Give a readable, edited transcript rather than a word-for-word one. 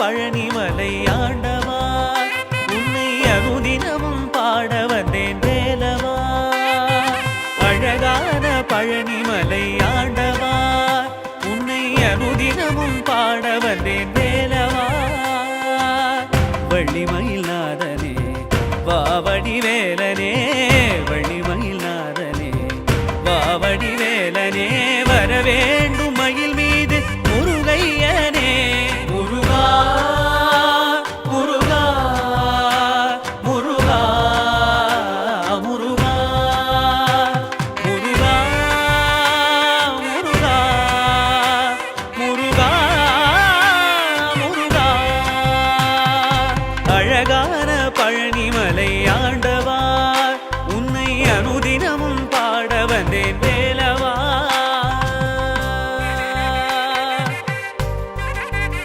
பழனிமலை ஆண்டவா உன்னை அனுதினமும் பாட வந்தேன் வேலவா அழகான பழனிமலை ஆண்டவா உன்னை அனுதினமும் பாட வந்தேன்